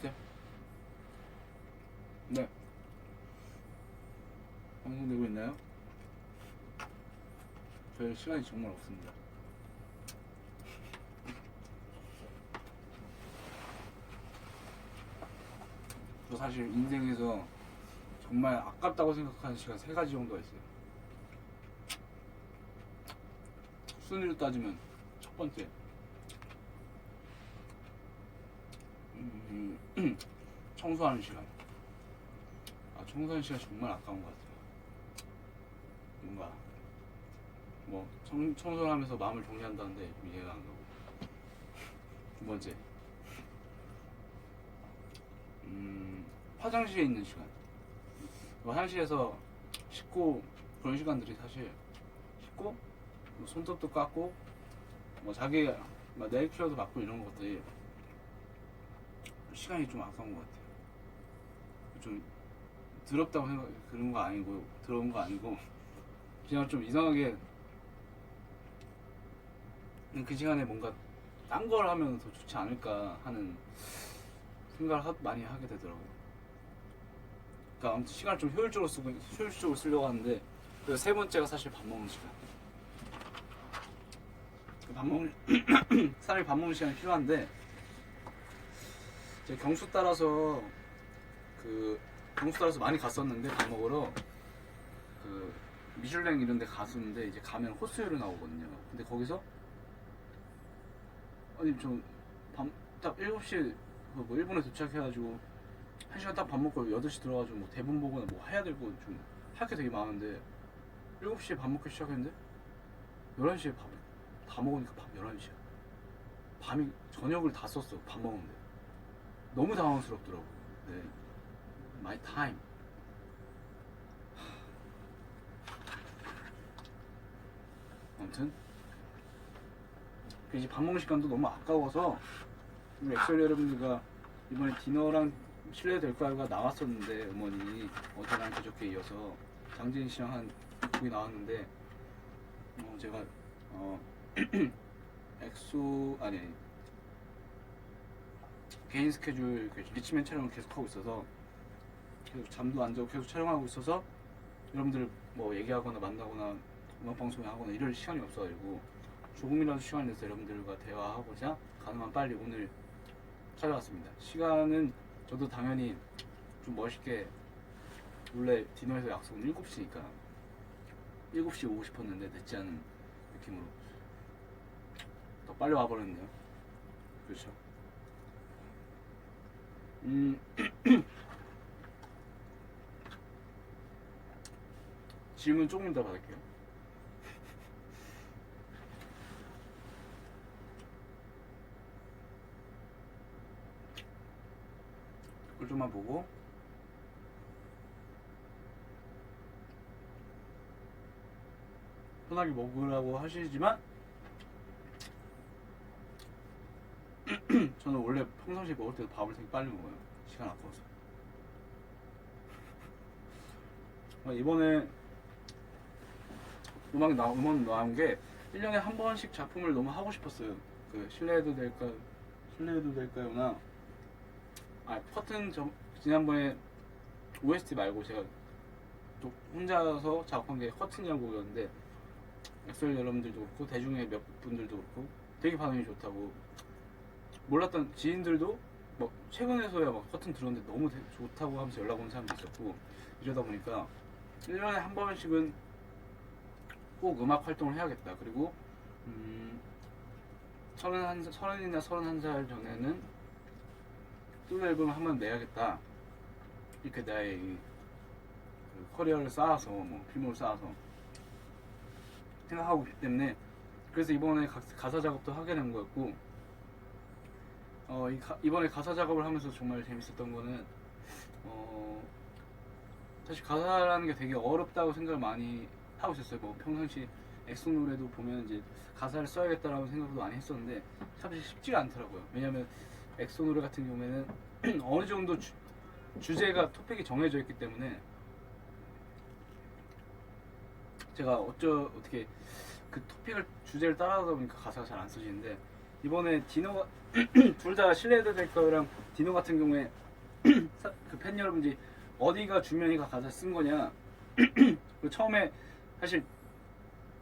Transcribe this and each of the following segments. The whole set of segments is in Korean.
안녕하세요. 네, 방송되고 있나요? 저희 시간이 정말 없습니다. 저 사실 인생에서 정말 아깝다고 생각하는 시간 세 가지 정도가 있어요. 순위로 따지면 첫 번째, 음, 청소하는 시간. 청소하는 시간 정말 아까운 것 같아요. 뭔가 청소를 하면서 마음을 정리한다는데 좀 이해가 안 가고. 두 번째, 화장실에 있는 시간. 화장실에서 씻고 그런 시간들이 사실 씻고 손톱도 깎고 자기 네일 케어도 받고 이런 것들이 시간이 좀 아까운 것 같아요. 좀 더럽다고 생각 그런 거 아니고 더러운 거 아니고 그냥 좀 이상하게 그 시간에 뭔가 딴 걸 하면 더 좋지 않을까 하는 생각을 많이 하게 되더라고요. 그러니까 아무튼 시간을 좀 효율적으로 쓰려고 하는데, 그리고 세 번째가 사실 밥 먹는 시간. 밥 먹는 사람이 밥 먹는 시간이 필요한데, 제 경수 따라서 많이 갔었는데 밥 먹으러 그 미슐랭 이런 데 갔었는데, 이제 가면 코스요리 나오거든요. 근데 거기서 아니 딱 7시에 일본에 도착해가지고 1시간 딱 밥 먹고 8시 들어가지고 대본 보거나 해야 되고 좀 할 게 되게 많은데, 7시에 밥 먹기 시작했는데 11시에 밥 다 먹으니까 밤 11시야. 저녁을 다 썼어. 밥 먹는데 너무 당황스럽더라고. 네, my time. 아무튼 이제 밥 먹는 시간도 너무 아까워서 우리 엑셀 여러분들과 이번에 디너랑 실례 될까요가 나왔었는데, 어머니 어제랑 그저께 이어서 장재인 씨랑 한 곡이 나왔는데, 제가 엑소 아니 개인 스케줄 리치맨 촬영을 계속 하고 있어서 계속 잠도 안 자고 계속 촬영하고 있어서 여러분들 얘기하거나 만나거나 음악 방송을 하거나 이럴 시간이 없어가지고 조금이라도 시간을 내서 여러분들과 대화하고자 가능한 빨리 오늘 찾아왔습니다. 시간은 저도 당연히 좀 멋있게, 원래 디너에서 약속은 7시니까 7시에 오고 싶었는데 늦지 않은 느낌으로 더 빨리 와버렸네요. 그렇죠. 질문 조금 더 받을게요. 댓글 좀만 보고 편하게 먹으라고 하시지만 저는 원래 평상시에 먹을 때도 밥을 되게 빨리 먹어요. 시간 아까워서. 이번에 음악 나온 게 1년에 한 번씩 작품을 너무 하고 싶었어요. 실례해도 될까요나 지난번에 OST 말고 제가 또 혼자서 작업한 게 커튼이라는 곡이었는데, 엑셀 여러분들도 그렇고 대중의 몇 분들도 그렇고 되게 반응이 좋다고, 몰랐던 지인들도 최근에서야 커튼 들었는데 너무 좋다고 하면서 연락 오는 사람도 있었고, 이러다 보니까 1년에 한 번씩은 꼭 음악 활동을 해야겠다. 그리고 30이나 31살 전에는 솔로 앨범을 한번 내야겠다. 이렇게 나의 커리어를 쌓아서 필모를 쌓아서 생각하고 있기 때문에, 그래서 이번에 가사 작업도 하게 된 거였고, 이번에 가사 작업을 하면서 정말 재밌었던 거는 사실 가사라는 게 되게 어렵다고 생각을 많이 하고 있었어요. 평상시 엑소 노래도 보면 이제 가사를 써야겠다라고 생각도 많이 했었는데 사실 쉽지가 않더라고요. 왜냐면 엑소 노래 같은 경우에는 어느 정도 주제가 토픽이 정해져 있기 때문에 제가 어떻게 그 주제를 따라가다 보니까 가사가 잘 안 써지는데, 이번에 디노 둘 다 실내도 될 거랑 디노 같은 경우에 그 팬 여러분들이 어디가 주면이가 가사 쓴 거냐. 그 처음에 사실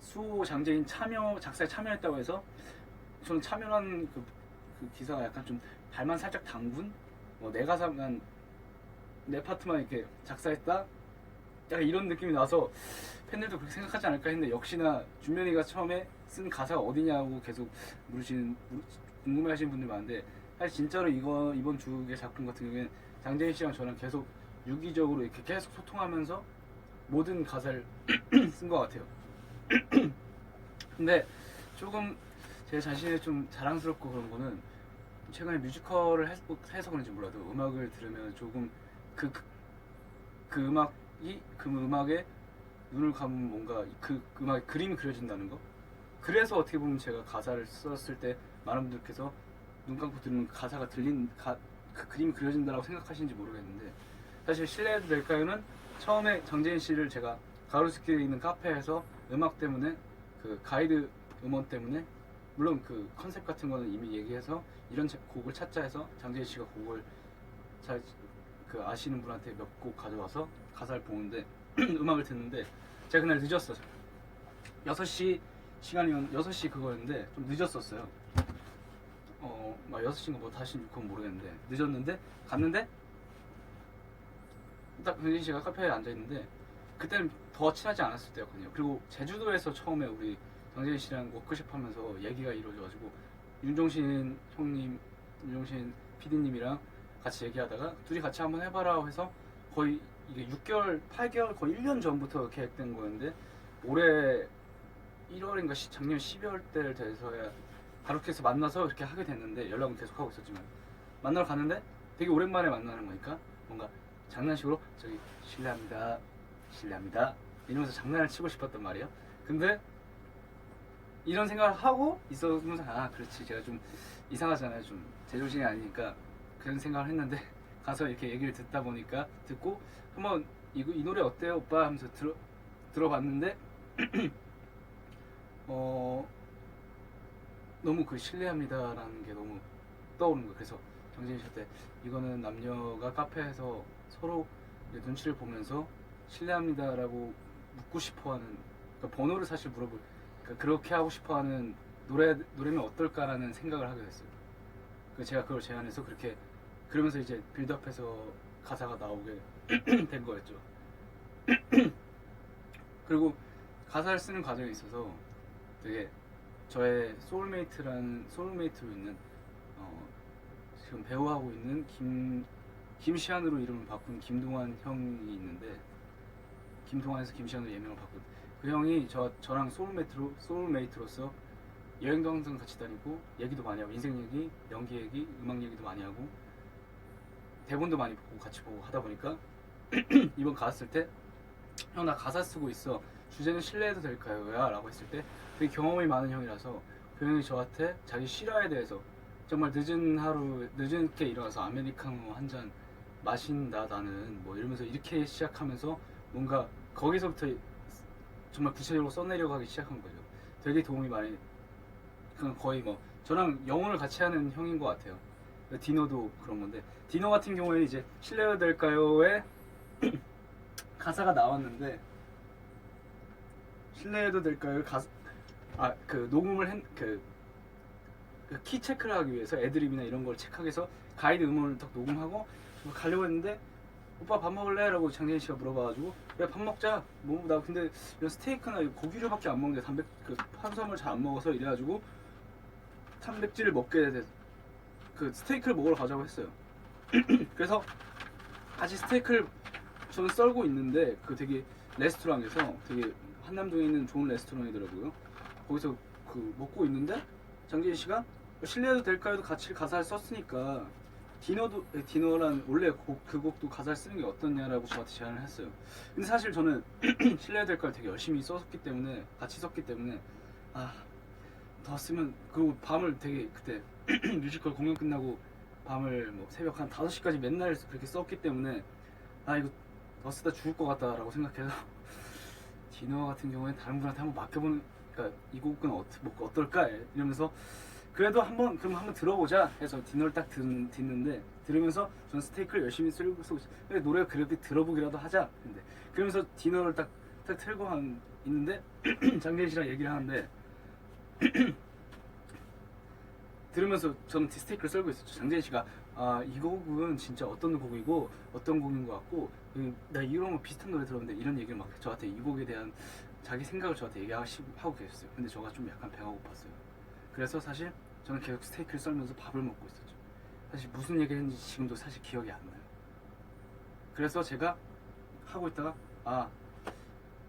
수호 장재인 작사에 참여했다고 해서 저는 참여한 그 기사가 약간 좀 발만 살짝 담근 내 가사만 내 파트만 이렇게 작사했다 약간 이런 느낌이 나서 팬들도 그렇게 생각하지 않을까 했는데 역시나 준면이가 처음에 쓴 가사가 어디냐고 계속 궁금해하시는 분들 많은데 사실 진짜로 이번 주의 작품 같은 경우에는 장재인 씨랑 저랑 계속 유기적으로 이렇게 계속 소통하면서 모든 가사를 쓴 것 같아요. 근데 조금 제 자신이 좀 자랑스럽고 그런 거는 최근에 뮤지컬을 해서 그런지 몰라도 음악을 들으면 조금 그 음악에 눈을 감으면 뭔가 그 음악에 그림이 그려진다는 거. 그래서 어떻게 보면 제가 가사를 썼을 때 많은 분들께서 눈 감고 들으면 가사가 그 그림이 그려진다라고 생각하시는지 모르겠는데 사실 실례해도 될까요는 처음에 장재인 씨를 제가 가로수길에 있는 카페에서 음악 때문에 그 가이드 음원 때문에 물론 그 컨셉 같은 거는 이미 얘기해서 이런 곡을 찾자 해서 장재인 씨가 곡을 잘 그 아시는 분한테 몇 곡 가져와서 가사를 보는데 음악을 듣는데 제가 그날 늦었어요. 6시 시간이면 6시 그거였는데 좀 늦었었어요. 막 6시인가 뭐 다시 그건 모르겠는데 늦었는데 갔는데 딱 장재인 씨가 카페에 앉아있는데 그때는 더 친하지 않았을 때였거든요. 그리고 제주도에서 처음에 우리 장재인 씨랑 워크숍 하면서 얘기가 이루어져가지고 윤종신 형님, 윤종신 PD님이랑 같이 얘기하다가 둘이 같이 한번 해봐라 해서 거의 이게 6개월, 8개월, 거의 1년 전부터 계획된 거였는데 올해 1월인가 작년 12월 때 돼서야 그렇게 해서 만나서 이렇게 하게 됐는데 연락은 계속 하고 있었지만 만나러 갔는데 되게 오랜만에 만나는 거니까 뭔가 장난식으로 저기 실례합니다 이러면서 장난을 치고 싶었단 말이에요. 근데 이런 생각을 하고 있었으면서 그렇지 제가 좀 이상하잖아요. 좀 제정신이 아니니까 그런 생각을 했는데 가서 이렇게 얘기를 듣고 한번 이 노래 어때요 오빠 하면서 들어봤는데 너무 그 실례합니다라는 게 너무 떠오르는 거예요. 그래서 정진이 씨한테 이거는 남녀가 카페에서 서로 눈치를 보면서 실례합니다라고 묻고 싶어하는 그러니까 번호를 사실 그러니까 그렇게 하고 싶어하는 노래면 어떨까라는 생각을 하게 됐어요. 제가 그걸 제안해서 그러면서 이제 빌드업해서 가사가 나오게 된 거였죠. 그리고 가사를 쓰는 과정에 있어서 되게 저의 소울메이트로 있는 지금 배우하고 있는 김시안으로 이름을 바꾼 김동환 형이 있는데 김동환에서 김시안으로 예명을 바꾼 그 형이 저랑 소울메이트로서 여행도 항상 같이 다니고 얘기도 많이 하고 인생 얘기, 연기 얘기, 음악 얘기도 많이 하고 대본도 많이 보고 같이 보고 하다 보니까 이번 갔을 때 형 나 가사 쓰고 있어 주제는 실례해도 될까요? 라고 했을 때 되게 경험이 많은 형이라서 그 형이 저한테 자기 실화에 대해서 정말 늦게 일어나서 아메리카노 한 잔 마신다 나는 뭐 이러면서 이렇게 시작하면서 뭔가 거기서부터 정말 구체적으로 써내려가기 시작한 거죠. 되게 도움이 많이 그건 거의 뭐 저랑 영혼을 같이 하는 형인 것 같아요. 디노도 그런 건데 디노 같은 경우에는 이제 실례해도 될까요에 가사가 나왔는데 실례해도 될까요? 그 녹음을 그 키 체크를 하기 위해서 애드립이나 이런 걸 체크하기 위해서 가이드 음원을 딱 녹음하고 가려고 했는데 오빠 밥 먹을래? 라고 장재인 씨가 물어봐가지고 야 밥 먹자. 뭐 나 근데 이런 스테이크나 고기류밖에 안 먹는데 탄수화물 잘 안 먹어서 이래가지고 단백질을 먹게 돼. 그 스테이크를 먹으러 가자고 했어요. 그래서 같이 스테이크를 저는 썰고 있는데 그 되게 레스토랑에서 되게 한남동에 있는 좋은 레스토랑이더라고요. 거기서 먹고 있는데 장재인 씨가 실례해도 될까요도 같이 가사를 썼으니까 디노란 원래 그 곡도 가사를 쓰는 게 어떻냐라고 저한테 제안을 했어요. 근데 사실 저는 실례해도 될까요 되게 열심히 같이 썼기 때문에 더 쓰면 그리고 밤을 되게 그때 뮤지컬 공연 끝나고 밤을 뭐 새벽 한 5시까지 맨날 그렇게 썼기 때문에 이거 더 쓰다 죽을 것 같다라고 생각해서 디노 같은 경우에 다른 분한테 한번 맡겨보는 그러니까 이 곡은 어떨까 이러면서 그래도 한번 들어보자 해서 디노를 딱 듣는데 들으면서 저는 스테이크를 열심히 쓰고 있어요. 근데 노래가 그렇게 들어보기라도 하자. 근데 그러면서 디노를 딱 틀고 있는데 장재인 씨랑 얘기를 하는데 들으면서 저는 스테이크를 썰고 있었죠. 장재인 씨가 이 곡은 진짜 어떤 곡이고 어떤 곡인 것 같고 나 이런 거 비슷한 노래 들었는데 이런 얘기를 막 저한테 이 곡에 대한 자기 생각을 저한테 얘기하고 계셨어요. 근데 저가 좀 약간 배가 고팠어요. 그래서 사실 저는 계속 스테이크를 썰면서 밥을 먹고 있었죠. 사실 무슨 얘기를 했는지 지금도 사실 기억이 안 나요. 그래서 제가 하고 있다가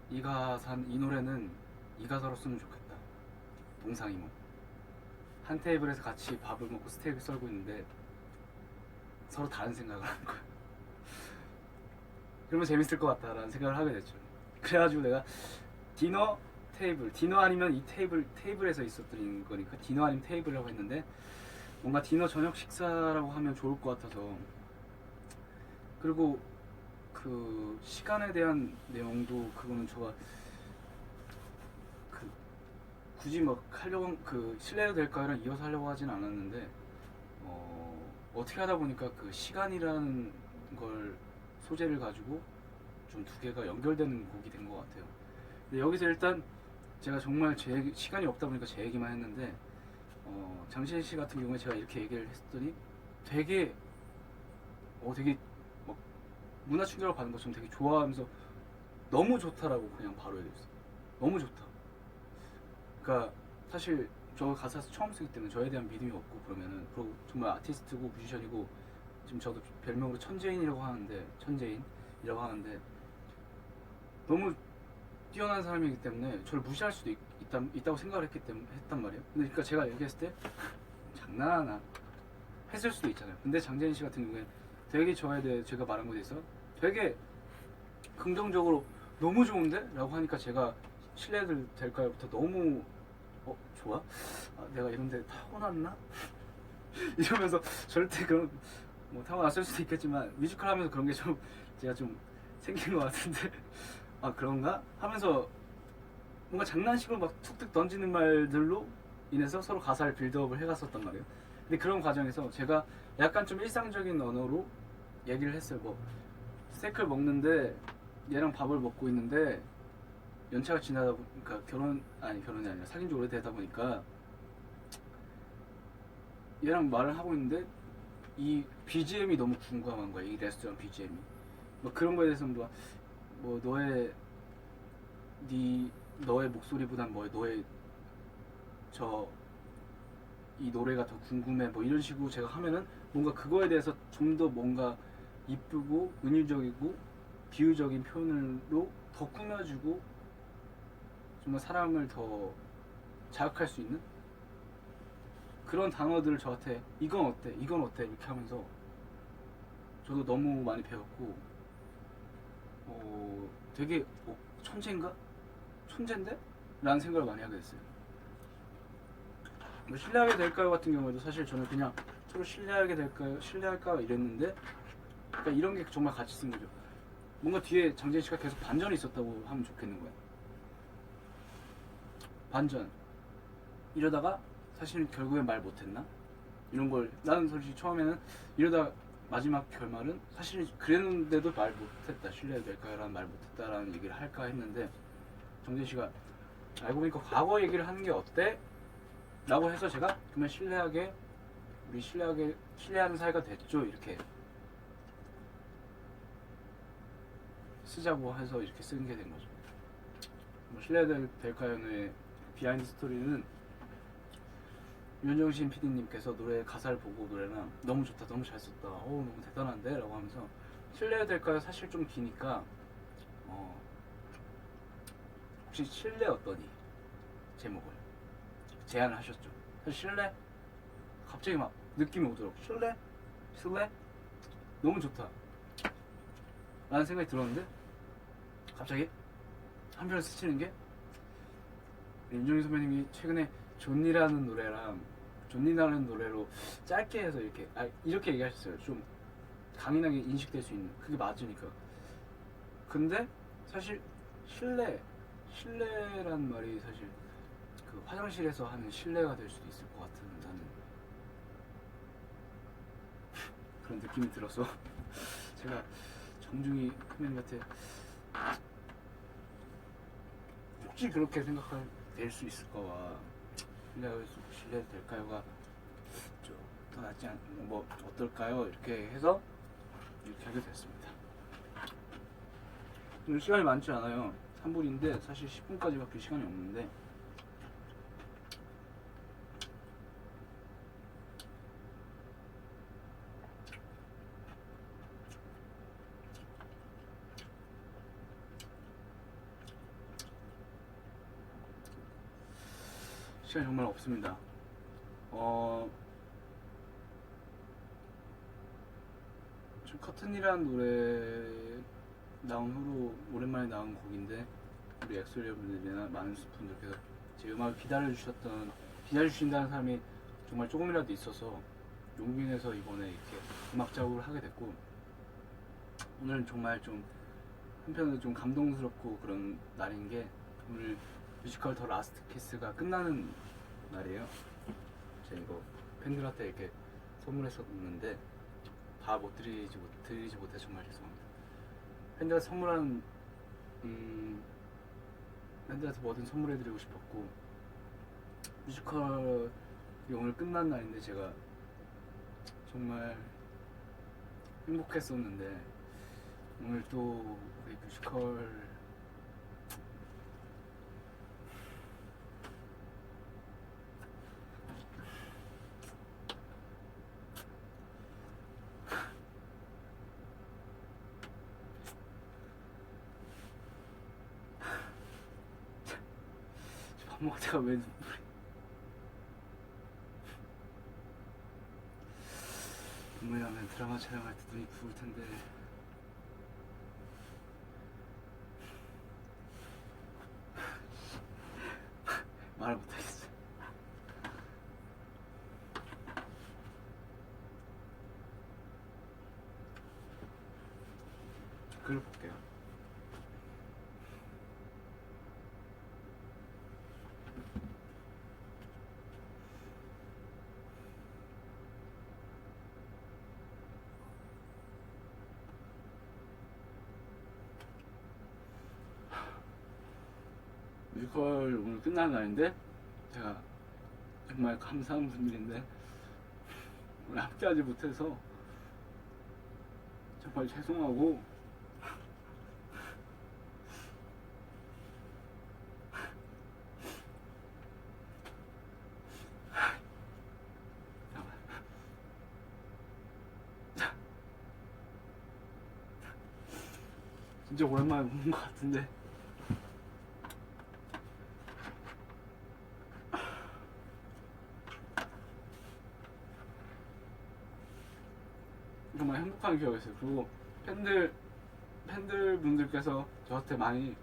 이 노래는 이 가사로 쓰면 좋겠다. 동상이몽. 한 테이블에서 같이 밥을 먹고 스테이크 썰고 있는데 서로 다른 생각을 하는 거야. 그러면 재밌을 것 같다라는 생각을 하게 됐죠. 그래가지고 내가 디너 아니면 이 테이블에서 있었던 거니까 디너 아니면 테이블이라고 했는데 뭔가 디너 저녁 식사라고 하면 좋을 것 같아서 그리고 그 시간에 대한 내용도 그거는 제가 굳이 막 하려고 실례도 될까요랑 이어서 하려고 하진 않았는데 어떻게 하다 보니까 그 시간이라는 걸 소재를 가지고 좀 두 개가 연결되는 곡이 된 것 같아요. 근데 여기서 일단 제가 정말 시간이 없다 보니까 제 얘기만 했는데 장시현 씨 같은 경우에 제가 이렇게 얘기를 했더니 되게 막 문화 충격을 받은 것처럼 되게 좋아하면서 너무 좋다라고 그냥 바로 얘기했어요. 너무 좋다. 그러니까 사실 저 가사 처음 쓰기 때문에 저에 대한 믿음이 없고 그러면은 그리고 정말 아티스트고 뮤지션이고 지금 저도 별명으로 천재인이라고 하는데 너무 뛰어난 사람이기 때문에 저를 무시할 수도 있다고 생각을 했단 말이에요. 근데 그러니까 제가 얘기했을 때 장난하나 했을 수도 있잖아요. 근데 장재인 씨 같은 경우에 되게 저에 대해 제가 말한 것에 대해서 되게 긍정적으로 너무 좋은데? 라고 하니까 제가 실례도 될까요?부터 너무 좋아? 내가 이런데 타고났나? 이러면서 절대 그런 타고났을 수도 있겠지만 뮤지컬 하면서 그런 게 좀 제가 좀 생긴 것 같은데 그런가? 하면서 뭔가 장난식으로 막 툭툭 던지는 말들로 인해서 서로 가사를 빌드업을 해갔었단 말이에요. 근데 그런 과정에서 제가 약간 좀 일상적인 언어로 얘기를 했어요. 스테이크를 먹는데 얘랑 밥을 먹고 있는데 연차가 지나다 보니까 결혼이 아니라 사귄 지 오래되다 보니까 얘랑 말을 하고 있는데 이 BGM이 너무 궁금한 거야. 이 레스토랑 BGM이 그런 거에 대해서 너의 목소리보단 이 노래가 더 궁금해 이런 식으로 제가 하면은 뭔가 그거에 대해서 좀 더 뭔가 이쁘고 은유적이고 비유적인 표현으로 더 꾸며주고 정말 사람을 더 자극할 수 있는 그런 단어들을 저한테 이건 어때 이렇게 하면서 저도 너무 많이 배웠고 되게 천재인가? 천재인데? 라는 생각을 많이 하게 됐어요. 신뢰하게 될까요? 같은 경우에도 사실 저는 그냥 서로 신뢰할까 이랬는데 그러니까 이런 게 정말 같이 쓴 거죠. 뭔가 뒤에 장재인 씨가 계속 반전이 있었다고 하면 좋겠는 거야. 반전. 이러다가 사실 결국엔 말 못했나? 이런 걸 나는 솔직히 처음에는 이러다 마지막 결말은 사실 그랬는데도 말 못했다. 신뢰해도 될까요? 라는 말 못했다라는 얘기를 할까 했는데 정재인 씨가 알고 보니까 과거 얘기를 하는 게 어때? 라고 해서 제가 그러면 우리 신뢰하는 사이가 됐죠. 이렇게 쓰자고 해서 이렇게 쓰는 게 된 거죠. 신뢰해도 될까요의 비하인드 스토리는 윤정신 PD님께서 노래 가사를 보고 노래랑 너무 좋다, 너무 잘 썼다, 너무 대단한데? 라고 하면서 신뢰해도 될까요? 사실 좀 기니까 혹시 실례 어떠니? 제목을 제안을 하셨죠. 사실 실례? 갑자기 막 느낌이 오더라고. 실례? 너무 좋다 라는 생각이 들었는데 갑자기 한편을 스치는 게 윤정희 선배님이 최근에 존니라는 노래로 짧게 해서 이렇게 얘기하셨어요. 좀 강인하게 인식될 수 있는 그게 맞으니까. 근데 사실 신뢰란 말이 사실 그 화장실에서 하는 실내가 될 수도 있을 것 같은 나는 그런 느낌이 들어서 제가 정중히 선배님한테 혹시 그렇게 생각할 될 수 있을까봐 실례 될까요가 더 낫지 않, 뭐 어떨까요? 이렇게 해서 이렇게 하게 됐습니다. 오늘 시간이 많지 않아요. 3분인데 사실 10분까지밖에 시간이 없는데 시간이 정말 없습니다. 좀 커튼이라는 노래 나온 후로 오랜만에 나온 곡인데 우리 엑소리 분들이나 많은 분들께서 제 음악을 기다려주신다는 사람이 정말 조금이라도 있어서 용기 내서 이번에 이렇게 음악 작업을 하게 됐고 오늘은 정말 좀 한편으로 좀 감동스럽고 그런 날인 게 오늘 뮤지컬 더 라스트 키스가 끝나는 날이에요. 제가 이거 팬들한테 이렇게 선물했었는데 다 못 드리지 못해 정말 죄송합니다. 팬들한테 선물한 팬들한테 뭐든 선물해드리고 싶었고 뮤지컬이 오늘 끝난 날인데 제가 정말 행복했었는데 오늘 또 우리 뮤지컬 밥 먹다가 왜 눈물이 나면 드라마 촬영할 때 눈이 부을 텐데 말을 못하겠어. 글을 볼게요. 뮤지컬 오늘 끝나는 날인데 제가 정말 감사한 분들인데 오늘 함께하지 못해서 정말 죄송하고 진짜 오랜만에 보는 것 같은데 정말 행복한 기억이었어요. 그리고 팬들분들께서 저한테 많이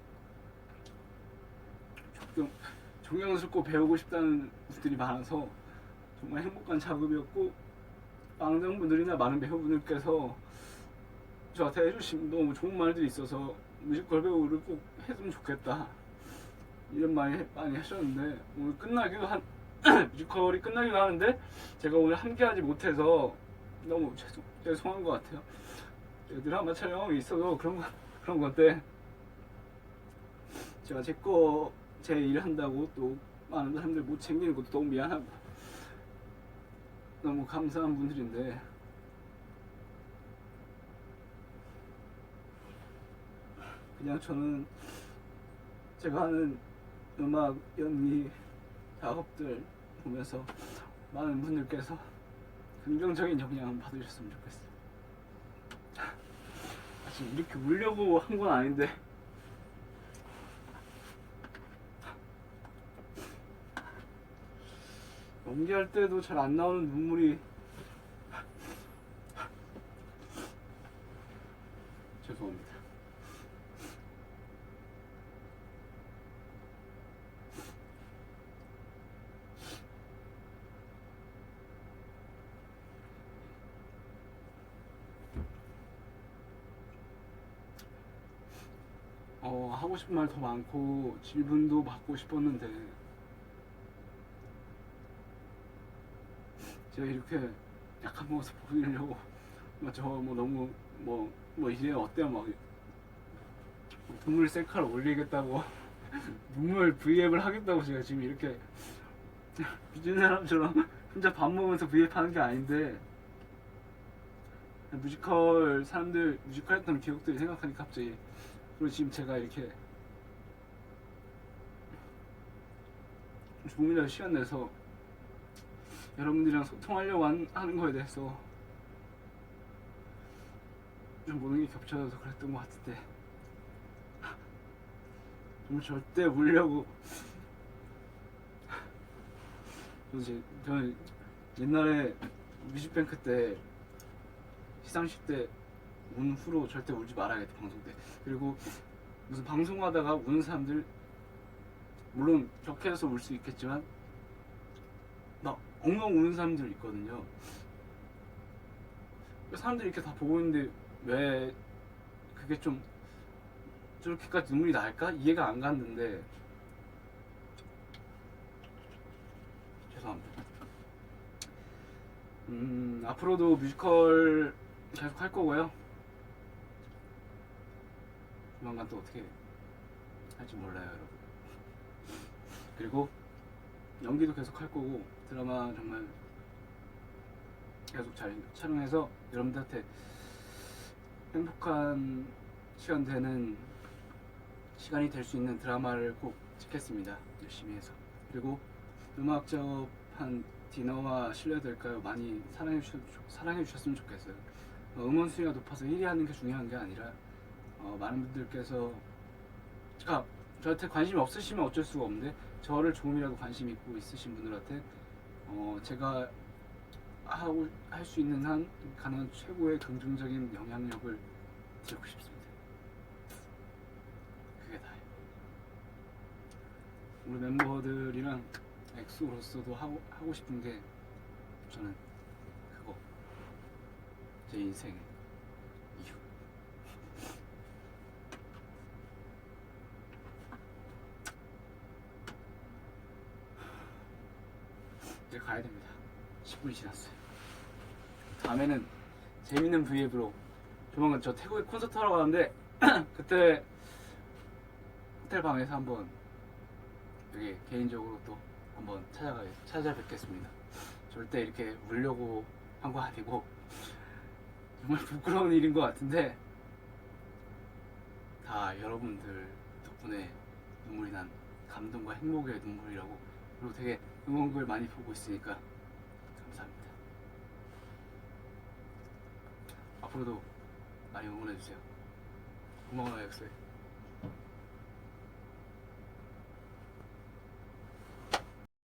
존경스럽고 배우고 싶다는 분들이 많아서 정말 행복한 작업이었고 방장분들이나 많은 배우분들께서 저한테 해주신 너무 좋은 말들이 있어서 뮤지컬 배우를 꼭 했으면 좋겠다 이런 말 많이 하셨는데 오늘 끝나기도 뮤지컬이 끝나기도 하는데 제가 오늘 함께하지 못해서 너무 죄송한 것 같아요. 드라마 촬영이 있어서 그런 건데 제가 제 일 한다고 또 많은 사람들 못 챙기는 것도 너무 미안하고 너무 감사한 분들인데 그냥 저는 제가 하는 음악 연기 작업들 보면서 많은 분들께서 긍정적인 영향 받으셨으면 좋겠어요. 사실 이렇게 울려고 한 건 아닌데 연기할 때도 잘 안 나오는 눈물이 죄송합니다. 하고 싶은 말 더 많고 질문도 받고 싶었는데 제가 이렇게 약한 모습 보이려고 저 뭐 너무 뭐 이제 어때요 막 눈물 셀카를 올리겠다고 눈물 브이앱을 하겠다고 제가 지금 이렇게 미친 사람처럼 혼자 밥 먹으면서 브이앱 하는 게 아닌데 뮤지컬 사람들 뮤지컬 했던 기억들이 생각하니까 갑자기 그리고 지금 제가 이렇게 조금이라도 시간 내서 여러분들이랑 소통하려고 하는 거에 대해서 좀 모든 게 겹쳐져서 그랬던 것 같은데 정말 절대 울려고 저는 옛날에 뮤직뱅크 때 시상식 때 운 후로 절대 울지 말아야겠다 방송 때. 그리고 무슨 방송하다가 우는 사람들 물론 격해져서 울 수 있겠지만 막 엉엉 우는 사람들 있거든요. 사람들이 이렇게 다 보고 있는데 왜 그게 좀 저렇게까지 눈물이 날까? 이해가 안 갔는데 죄송합니다. 앞으로도 뮤지컬 계속 할 거고요. 조만간 또 어떻게 할지 몰라요, 여러분. 그리고 연기도 계속 할 거고 드라마 정말 계속 잘 촬영해서 여러분들한테 행복한 시간 되는 시간이 될 수 있는 드라마를 꼭 찍겠습니다. 열심히 해서. 그리고 음악적한 디너와 실례될까요? 많이 사랑해 주셨으면 좋겠어요. 음원 순위가 높아서 1위 하는 게 중요한 게 아니라 많은 분들께서 저한테 관심이 없으시면 어쩔 수가 없는데 저를 조금이라도 관심 있고 있으신 분들한테 제가 할 수 있는 한 가능한 최고의 긍정적인 영향력을 드리고 싶습니다. 그게 다예요. 우리 멤버들이랑 엑소로서도 하고 싶은 게 저는 그거 제 인생의 이유. 이제 가야 됩니다. 10분이 지났어요. 다음에는 재밌는 브이앱으로 조만간 저 태국에 콘서트 하러 가는데 그때 호텔 방에서 한번 여기 개인적으로 또 한번 찾아뵙겠습니다. 절대 이렇게 울려고 한 거 아니고 정말 부끄러운 일인 것 같은데 다 여러분들 덕분에 눈물이 난 감동과 행복의 눈물이라고. 그리고 되게 응원글 많이 보고 있으니까 감사합니다. 앞으로도 많이 응원해주세요. 고마워요, 엑소에.